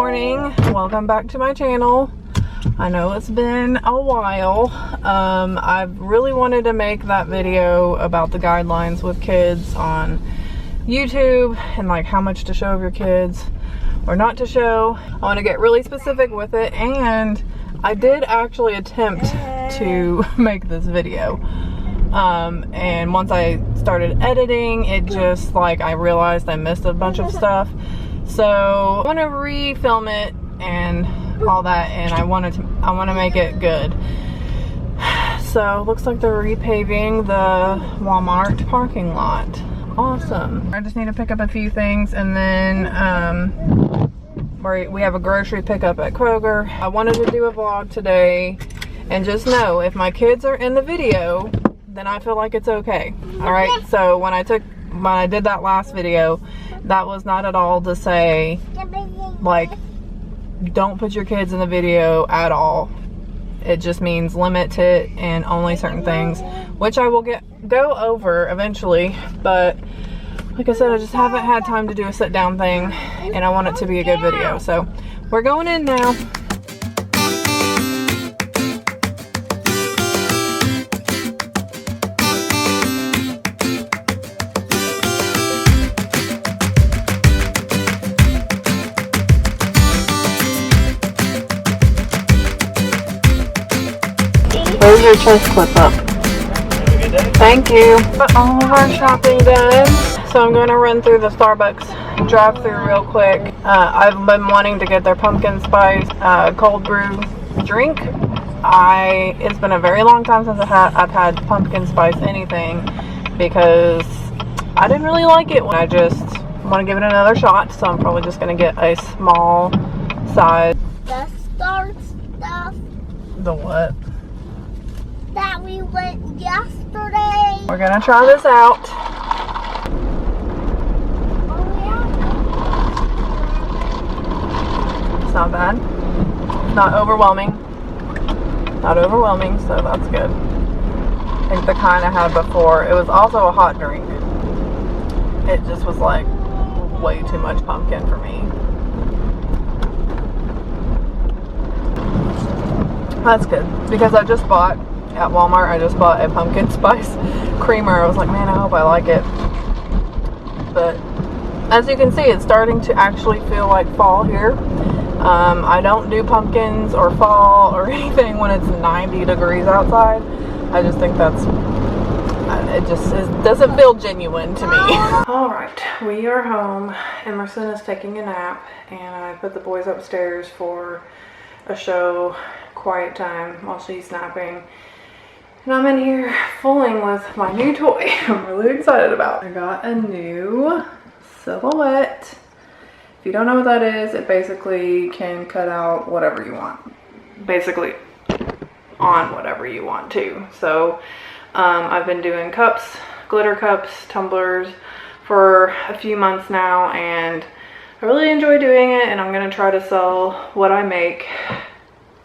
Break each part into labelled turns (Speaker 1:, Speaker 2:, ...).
Speaker 1: morning, welcome back to my channel. I know it's been a while. I've really wanted to make that video about the guidelines with kids on YouTube and like how much to show of your kids or not to show. I want to get really specific with it, and I did actually attempt to make this video. And once I started editing, it just like I realized I missed a bunch of stuff. So I want to re-film it and all that, and I want to make it good. So looks like they're repaving the Walmart parking lot. Awesome. I just need to pick up a few things, and then we have a grocery pickup at Kroger. I wanted to do a vlog today, and just know if my kids are in the video, then I feel like it's okay. All right. So when I did that last video, that was not at all to say like don't put your kids in the video at all. It just means limit it and only certain things, which I will go over eventually. But like I said, I just haven't had time to do a sit down thing, and I want it to be a good video. So we're going in now. There's your chest clip up. Thank you. But all of our shopping done. So I'm going to run through the Starbucks drive-thru real quick. I've been wanting to get their pumpkin spice cold brew drink. It's been a very long time since I've had pumpkin spice anything, because I didn't really like it. I just want to give it another shot, so I'm probably just going to get a small size.
Speaker 2: The Star stuff.
Speaker 1: The what?
Speaker 2: That we went yesterday.
Speaker 1: We're gonna try this out.
Speaker 2: Oh, yeah.
Speaker 1: It's not bad. Not overwhelming. Not overwhelming, so that's good. I think the kind I had before, it was also a hot drink. It just was like way too much pumpkin for me. That's good, because I just bought at Walmart, I just bought a pumpkin spice creamer. I was like, man, I hope I like it. But as you can see, it's starting to actually feel like fall here. I don't do pumpkins or fall or anything when it's 90 degrees outside. I just think it doesn't feel genuine to me. Alright, we are home. Emerson is taking a nap, and I put the boys upstairs for a show, quiet time while she's napping. And I'm in here fooling with my new toy I'm really excited about. I got a new silhouette. If you don't know what that is, it basically can cut out whatever you want. Basically on whatever you want to. So I've been doing cups, glitter cups, tumblers for a few months now, and I really enjoy doing it, and I'm going to try to sell what I make.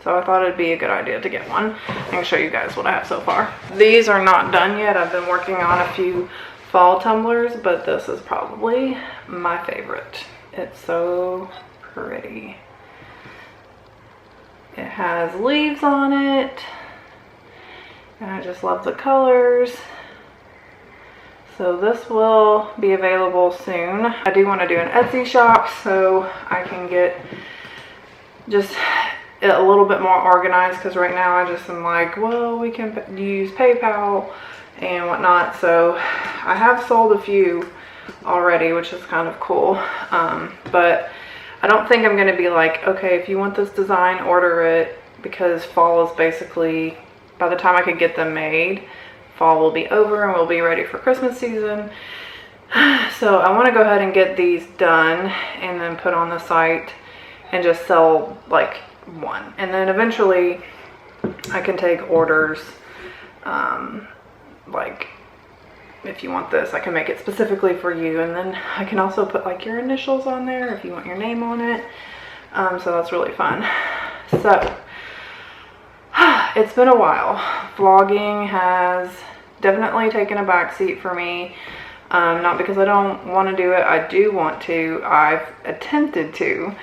Speaker 1: So I thought it'd be a good idea to get one. I can show you guys what I have so far. These are not done yet. I've been working on a few fall tumblers, but this is probably my favorite. It's so pretty. It has leaves on it, and I just love the colors. So this will be available soon. I do want to do an Etsy shop so I can get just a little bit more organized, because right now I just am like, well, we can use PayPal and whatnot. So I have sold a few already, which is kind of cool, but I don't think I'm going to be like, okay, if you want this design, order it, because fall is basically, by the time I could get them made, fall will be over and we'll be ready for Christmas season. So I want to go ahead and get these done and then put on the site and just sell like one, and then eventually I can take orders. Like if you want this, I can make it specifically for you, and then I can also put like your initials on there if you want your name on it. So that's really fun. So it's been a while. Vlogging has definitely taken a backseat for me. Not because I don't want to do it. I do want to. I've attempted to.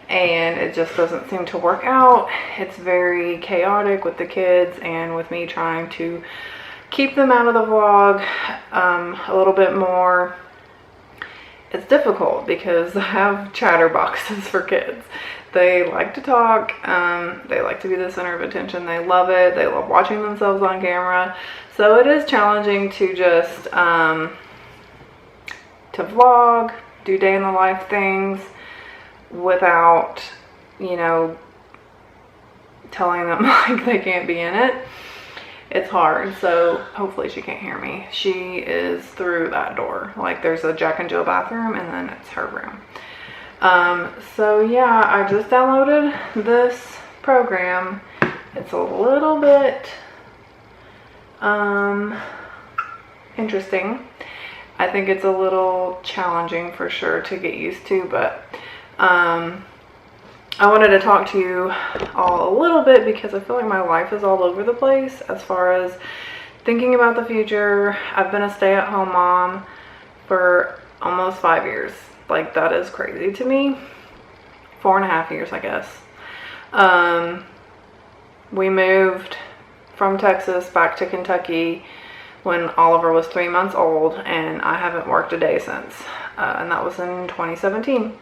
Speaker 1: and it just doesn't seem to work out. It's very chaotic with the kids and with me trying to keep them out of the vlog a little bit more. It's difficult because I have chatterboxes for kids. They like to talk, they like to be the center of attention, they love it, they love watching themselves on camera. So it is challenging to just to vlog, do day in the life things without, you know, telling them like they can't be in it. It's hard. So hopefully she can't hear me. She is through that door. Like there's a Jack and Jill bathroom and then it's her room. So yeah, I just downloaded this program. It's a little bit interesting. I think it's a little challenging for sure to get used to, but I wanted to talk to you all a little bit because I feel like my life is all over the place as far as thinking about the future. I've been a stay-at-home mom for almost 5 years. Like, that is crazy to me. 4.5 years, I guess. We moved from Texas back to Kentucky when Oliver was 3 months old, and I haven't worked a day since. And that was in 2017.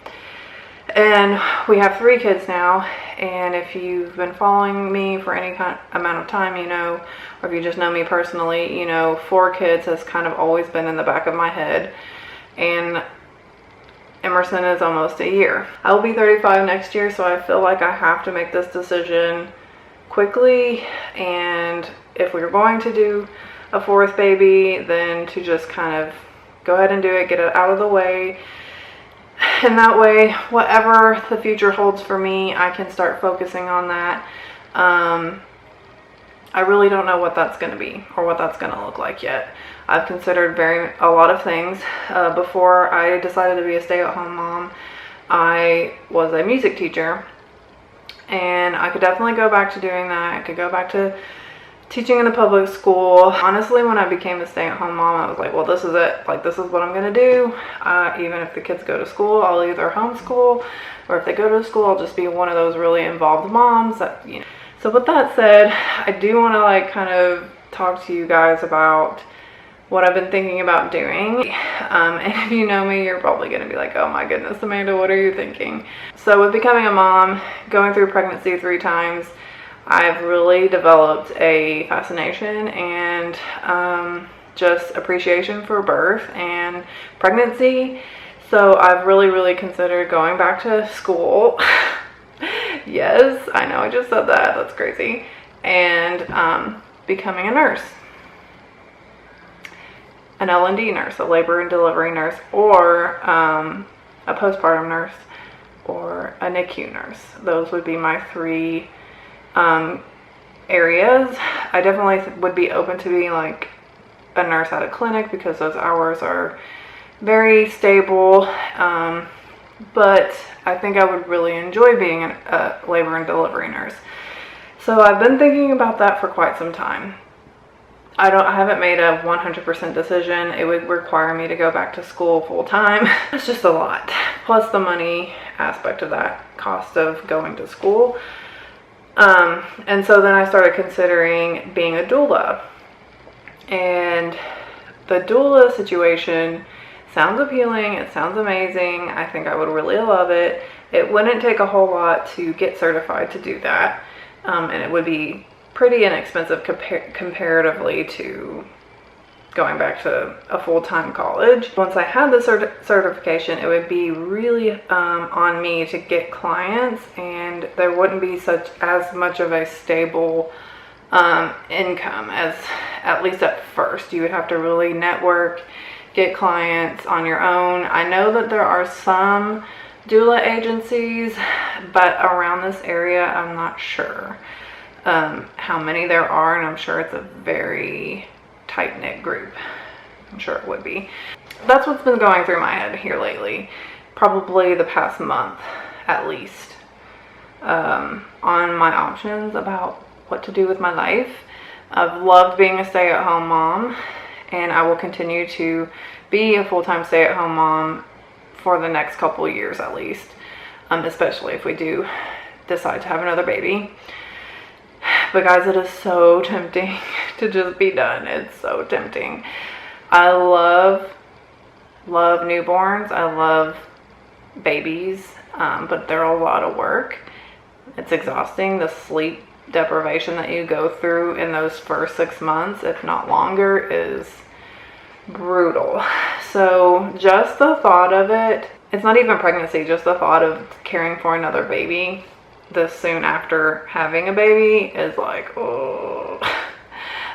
Speaker 1: And we have 3 kids now, and if you've been following me for any amount of time, you know, or if you just know me personally, you know, 4 kids has kind of always been in the back of my head. And Emerson is almost a year. I will be 35 next year, so I feel like I have to make this decision quickly. And if we were going to do a 4th baby, then to just kind of go ahead and do it, get it out of the way. And that way, whatever the future holds for me, I can start focusing on that. I really don't know what that's going to be or what that's going to look like yet. I've considered a lot of things. Before I decided to be a stay-at-home mom, I was a music teacher, and I could definitely go back to doing that. I could go back to teaching in the public school. Honestly, when I became a stay-at-home mom, I was like, well, this is it. Like, this is what I'm going to do. Even if the kids go to school, I'll either homeschool, or if they go to school, I'll just be one of those really involved moms that, you know. So with that said, I do want to like kind of talk to you guys about what I've been thinking about doing. And if you know me, you're probably going to be like, oh my goodness, Amanda, what are you thinking? So with becoming a mom, going through pregnancy 3 times, I've really developed a fascination and just appreciation for birth and pregnancy. So I've really considered going back to school. Yes, I know I just said that. That's crazy. And becoming a nurse. An L&D nurse, a labor and delivery nurse, or a postpartum nurse, or a NICU nurse. Those would be my 3 areas. I definitely would be open to being like a nurse at a clinic because those hours are very stable. But I think I would really enjoy being a labor and delivery nurse. So I've been thinking about that for quite some time. I haven't made a 100% decision. It would require me to go back to school full time. It's just a lot. Plus the money aspect of that, cost of going to school. And so then I started considering being a doula. And the doula situation sounds appealing. It sounds amazing. I think I would really love it. It wouldn't take a whole lot to get certified to do that. And it would be pretty inexpensive comparatively to going back to a full-time college. Once I had the certification, it would be really on me to get clients, and there wouldn't be as much of a stable income as, at least at first. You would have to really network, get clients on your own. I know that there are some doula agencies, but around this area, I'm not sure how many there are, and I'm sure it's a very tight-knit group. I'm sure it would be. That's what's been going through my head here lately, probably the past month at least, on my options about what to do with my life. I've loved being a stay-at-home mom, and I will continue to be a full-time stay-at-home mom for the next couple years at least. especially if we do decide to have another baby. But guys, it is so tempting to just be done. It's so tempting. I love newborns. I love babies, but they're a lot of work. It's exhausting. The sleep deprivation that you go through in those first 6 months, if not longer, is brutal. So just the thought of it, it's not even pregnancy, just the thought of caring for another baby this soon after having a baby is like, oh.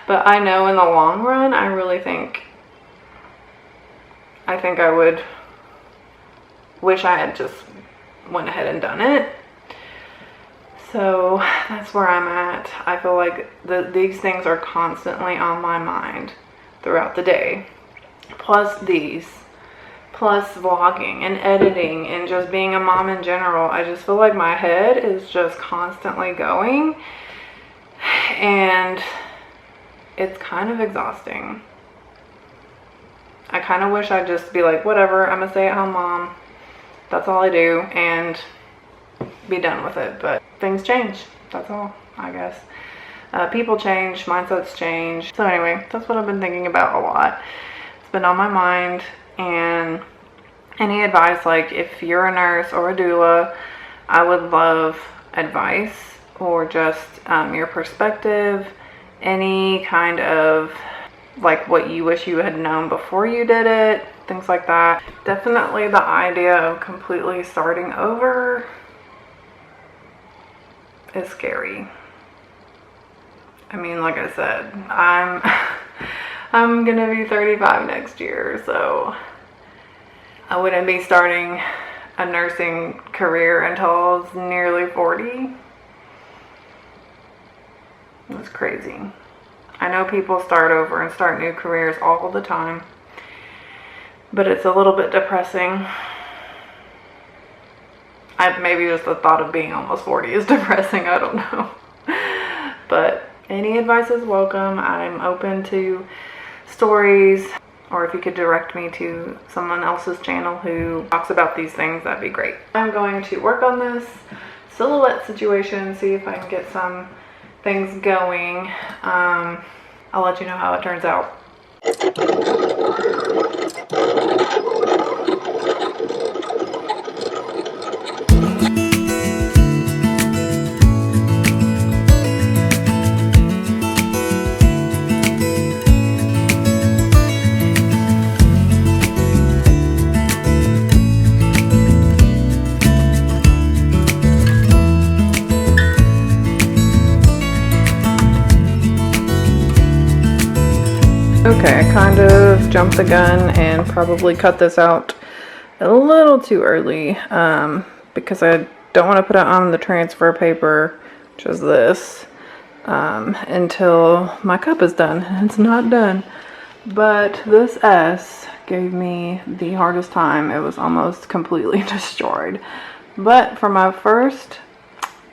Speaker 1: But I know in the long run, I really think I would wish I had just went ahead and done it. So that's where I'm at. I feel like these things are constantly on my mind throughout the day. Plus vlogging and editing and just being a mom in general. I just feel like my head is just constantly going, and it's kind of exhausting. I kind of wish I'd just be like, whatever, I'm a stay-at-home mom. That's all I do, and be done with it. But things change. That's all, I guess. People change, mindsets change. So anyway, that's what I've been thinking about a lot. It's been on my mind. And any advice, like if you're a nurse or a doula, I would love advice or just your perspective, any kind of like what you wish you had known before you did it, things like that. Definitely the idea of completely starting over is scary. I mean, like I said, I'm gonna be 35 next year, so I wouldn't be starting a nursing career until I was nearly 40. That's crazy. I know people start over and start new careers all the time, but it's a little bit depressing. Maybe just the thought of being almost 40 is depressing, I don't know. But any advice is welcome. I'm open to stories, or if you could direct me to someone else's channel who talks about these things, that'd be great. I'm going to work on this silhouette situation, see if I can get some things going. I'll let you know how it turns out. Okay, I kind of jumped the gun and probably cut this out a little too early because I don't want to put it on the transfer paper, which is this, until my cup is done. It's not done. But this S gave me the hardest time. It was almost completely destroyed. But for my first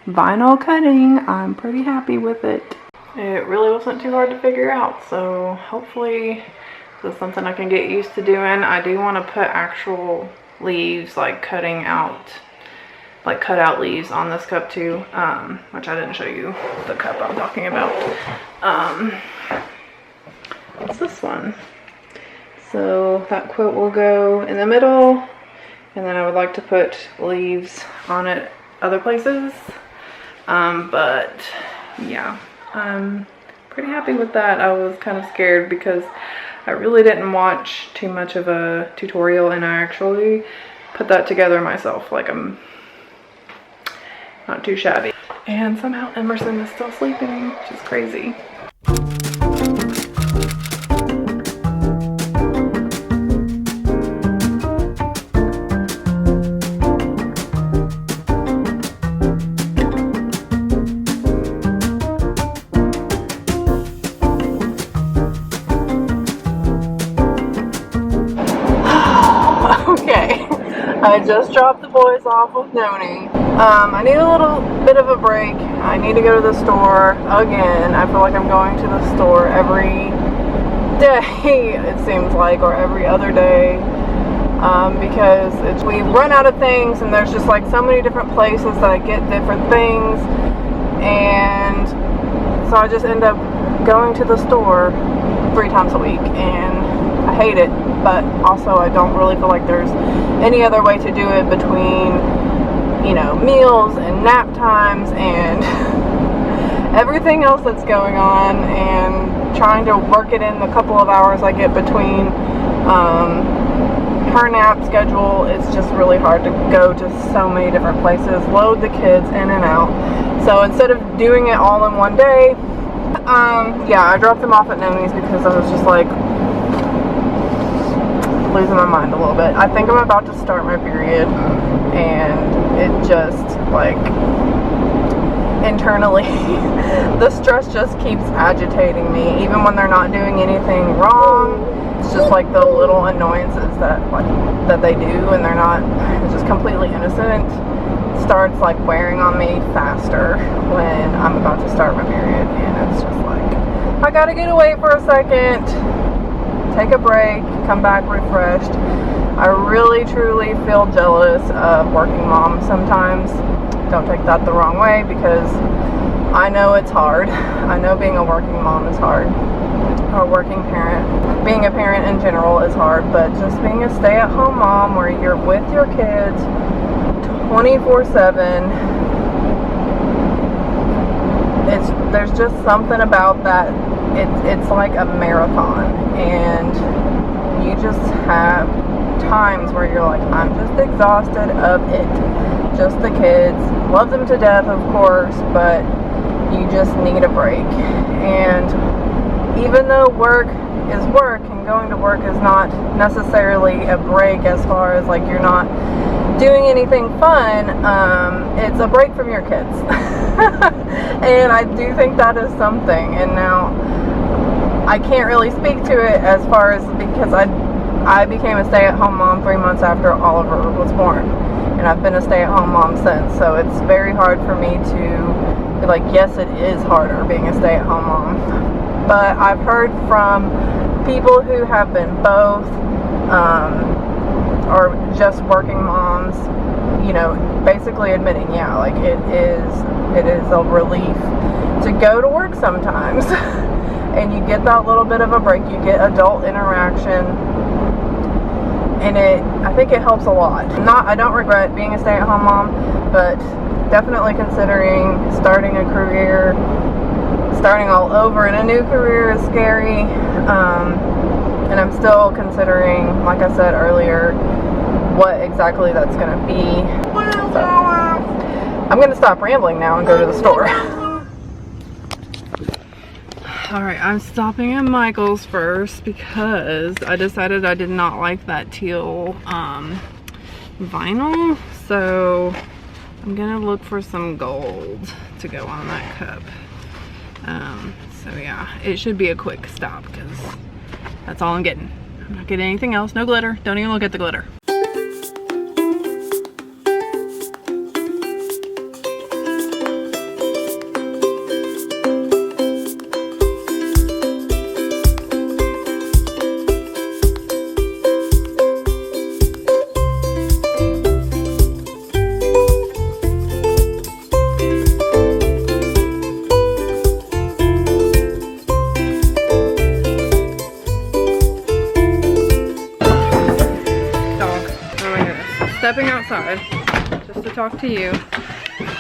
Speaker 1: vinyl cutting, I'm pretty happy with it. It really wasn't too hard to figure out, so hopefully this is something I can get used to doing. I do want to put actual leaves, like cut out leaves on this cup too, which I didn't show you the cup I'm talking about. It's this one. So that quote will go in the middle, and then I would like to put leaves on it other places, but yeah. I'm pretty happy with that. I was kind of scared because I really didn't watch too much of a tutorial, and I actually put that together myself. Like, I'm not too shabby. And somehow Emerson is still sleeping, which is crazy. I just dropped the boys off with Noni. I need a little bit of a break. I need to go to the store again. I feel like I'm going to the store every day, it seems like, or every other day. because we run out of things, and there's just like so many different places that I get different things, and so I just end up going to the store 3 times a week, and I hate it, but also I don't really feel like there's any other way to do it between, you know, meals and nap times and everything else that's going on, and trying to work it in the couple of hours I get between her nap schedule. It's just really hard to go to so many different places, load the kids in and out. So instead of doing it all in one day, yeah, I dropped them off at Noni's because I was just like losing my mind a little bit. I think I'm about to start my period, and it just like internally the stress just keeps agitating me, even when they're not doing anything wrong. It's just like the little annoyances that they do, and they're not just completely innocent, starts like wearing on me faster when I'm about to start my period. And it's just like, I gotta get away for a second, take a break, come back refreshed. I really truly feel jealous of working moms sometimes. Don't take that the wrong way, because I know it's hard. I know being a working mom is hard, or working parent. Being a parent in general is hard, but just being a stay-at-home mom where you're with your kids 24/7, there's just something about that. It's like a marathon, and you just have times where you're like, I'm just exhausted of it. Just the kids, love them to death, of course, but you just need a break. And even though work is work, and going to work is not necessarily a break, as far as like you're not doing anything fun, it's a break from your kids. And I do think that is something. And now I can't really speak to it as far as, because I became a stay-at-home mom 3 months after Oliver was born, and I've been a stay-at-home mom since. So it's very hard for me to be like, yes, it is harder being a stay-at-home mom. But I've heard from people who have been both, or just working moms, you know, basically admitting, yeah, like it is a relief to go to work sometimes. And you get that little bit of a break, you get adult interaction, and I think it helps a lot. I don't regret being a stay-at-home mom, but definitely considering starting a career, starting all over in a new career is scary. And I'm still considering, like I said earlier, what exactly that's going to be. So, I'm going to stop rambling now and go to the store. Alright, I'm stopping at Michael's first because I decided I did not like that teal vinyl. So I'm going to look for some gold to go on that cup. So yeah, it should be a quick stop because that's all I'm getting. I'm not getting anything else. No glitter. Don't even look at the glitter. Stepping outside just to talk to you.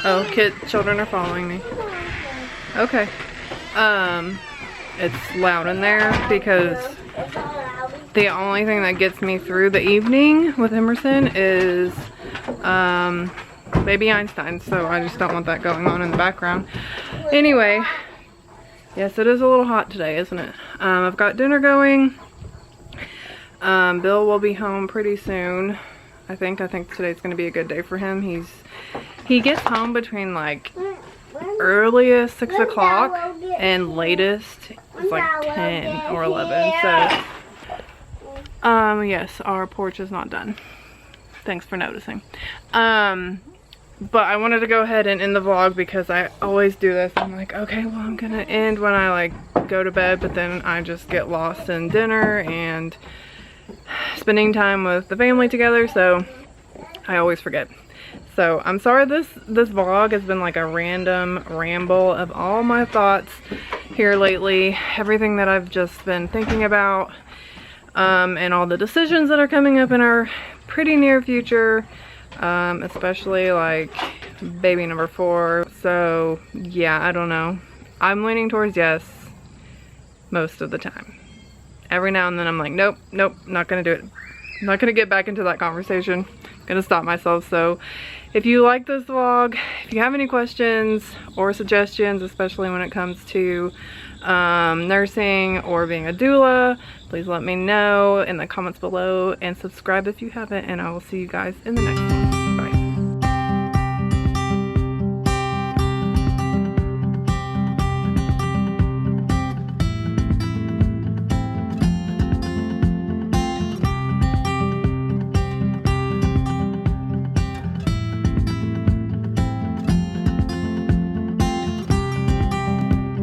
Speaker 1: Oh, children are following me. Okay. It's loud in there because the only thing that gets me through the evening with Emerson is Baby Einstein, so I just don't want that going on in the background. Anyway, yes, it is a little hot today, isn't it? I've got dinner going. Bill will be home pretty soon. I think today's gonna be a good day for him. He gets home between like earliest 6 o'clock and latest it's like 10 or 11. So yes, our porch is not done. Thanks for noticing. But I wanted to go ahead and end the vlog because I always do this. I'm like, okay, well, I'm gonna end when I like go to bed, but then I just get lost in dinner and spending time with the family together, so I always forget. So I'm sorry this vlog has been like a random ramble of all my thoughts here lately, everything that I've just been thinking about, and all the decisions that are coming up in our pretty near future, especially like baby number 4. So yeah, I don't know. I'm leaning towards yes most of the time. Every now and then I'm like, nope, not gonna do it. I'm not gonna get back into that conversation. I'm gonna stop myself. So if you like this vlog, if you have any questions or suggestions, especially when it comes to nursing or being a doula, please let me know in the comments below, and subscribe if you haven't, and I will see you guys in the next one.